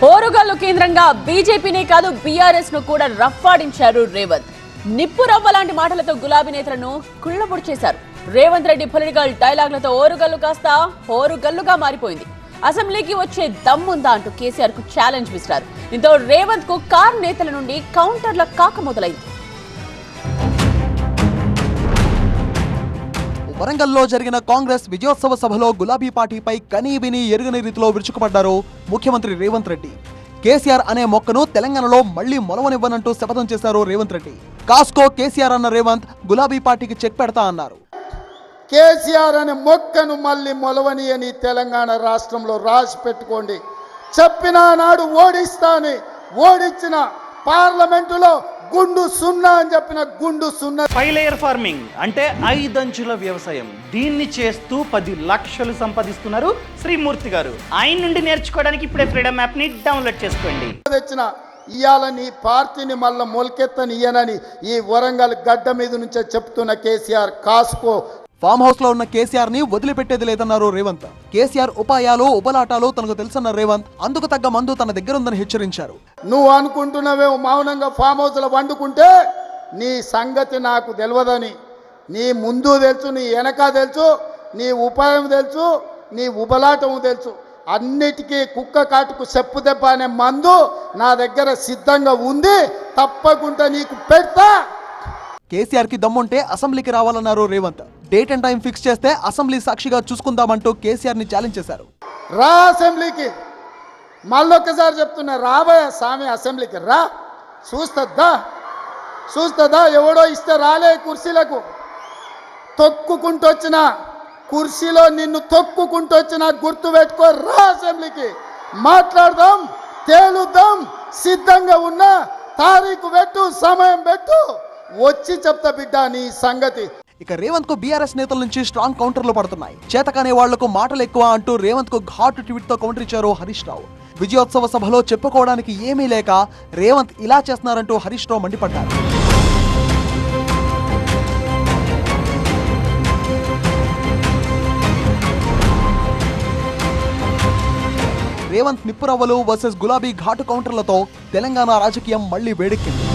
ఓరుగల్లు కేంద్రంగా బీజేపీనే కాదు బీఆర్ఎస్ ను కూడా రఫ్ఫాడించారు రేవంత్. నిప్పు రవ్వ లాంటి మాటలతో గులాబీ నేతలను కుళ్ళబొడి చేశారు. రేవంత్ రెడ్డి పొలిటికల్ డైలాగ్లతో ఓరుగల్లు కాస్త హోరుగల్లుగా మారిపోయింది. అసెంబ్లీకి వచ్చే దమ్ముందా అంటూ కేసీఆర్ కు ఛాలెంజ్ విసిరారు. దీంతో రేవంత్ కు కారు నేతల నుండి కౌంటర్ల కాక మొదలైంది. వరంగల్లో జరిగిన కాంగ్రెస్ విజయోత్సవ సభలో గులాబీ పార్టీపై కనీవిని ఎరుగని రీతిలో విరుచుకుపడ్డారు ముఖ్యమంత్రి రేవంత్ రెడ్డి. కేసీఆర్ అనే మొక్కను తెలంగాణలో మళ్లీ మొలవనివ్వనంటూ శపథం చేశారు రేవంత్ రెడ్డి. కాస్కో కేసీఆర్ అన్న రేవంత్ గులాబీ పార్టీకి చెక్ పెడతా అన్నారు. కేసీఆర్ అనే మొక్కను మళ్ళీ మొలవని అని తెలంగాణ రాష్ట్రంలో రాసి పెట్టుకోండి. చెప్పిన నాడు ఓడిస్తాని, ఓడించిన పార్లమెంటులో గుండు సున్నా అని చెప్పిన గుండు సున్నా. 5 లేయర్ ఫార్మింగ్ అంటే 5 అంచుల వ్యవసాయం. దీన్ని చేస్తూ 10 లక్షలు సంపాదిస్తున్నారు శ్రీమూర్తి గారు. ఆయన నుండి నేర్చుకోవడానికి ఇప్పుడే ఫ్రీడమ్ యాప్ ని డౌన్లోడ్ చేసుకోండి. తెచ్చిన ఇయాలని పార్టీని మళ్ళీ మొలకెత్తని ఇయ్యనని ఈ వరంగల్ గడ్డ మీద నుంచే చెప్తున్న కేసీఆర్ కాస్కో ఫామ్ హౌస్ లో ఉన్న కేసీఆర్ ని వదిలిపెట్టేది లేదన్నారు రేవంత్. కేసీఆర్ ఉపాయాలు ఉబలాటాలు తనకు తెలుసన్న రేవంత్ అందుకు తగ్గ మందు తన దగ్గర ఉందని హెచ్చరించారు. నువ్వు అనుకుంటున్నావే మౌనంగా ఫామ్ హౌస్ లో వండుకుంటే నీ సంగతి నాకు తెలియదని. నీ ముందు తెలుసు, నీ వెనక తెలుసు, నీ ఉపాయం తెలుసు, నీ ఉబలాటం తెలుసు. అన్నిటికీ కుక్క కాటుకు చెప్పు దెబ్బ అనే మందు నా దగ్గర సిద్ధంగా ఉంది. తప్పకుండా నీకు పెడతా. కేసీఆర్ కి దమ్ముంటే అసెంబ్లీకి రావాలన్నారు Revanth. Date and time fix చేస్తే అసెంబ్లీ సాక్షిగా చూసుకుందామంటూ కేసీఆర్ ని ఛాలెంజ్ చేశారు. రా అసెంబ్లీకి, మళ్ళొక్కసారి చెప్తున్నా, రాబోయే స్వామి అసెంబ్లీకి రా. చూస్తుందా ఎవడో ఇస్తే రాలే కుర్చీలకు. తొక్కుకుంటూ వచ్చిన కుర్చీలో నిన్ను తొక్కుకుంటూ వచ్చిన గుర్తు పెట్టుకో. రా అసెంబ్లీకి, మాట్లాడదాం, తేలుద్దాం. సిద్ధంగా ఉన్నా తారీఖు పెట్టు, సమయం పెట్టు, వచ్చి చెప్తా బిడ్డ నీ సంగతి. ఇక రేవంత్ కు బీఆర్ఎస్ నేతల నుంచి స్ట్రాంగ్ కౌంటర్లు పడుతున్నాయి. చేతకానే వాళ్లకు మాటలు ఎక్కువ అంటూ రేవంత్ కు ఘాటు ట్వీట్ తో కౌంటర్ ఇచ్చారు హరీష్ రావు. విజయోత్సవ సభలో చెప్పుకోవడానికి ఏమీ లేక రేవంత్ ఇలా చేస్తున్నారంటూ హరీష్ రావు మండిపడ్డారు. రేవంత్ నిప్పురవ్వలు వర్సెస్ గులాబీ ఘాటు కౌంటర్లతో తెలంగాణ రాజకీయం మళ్లీ వేడెక్కింది.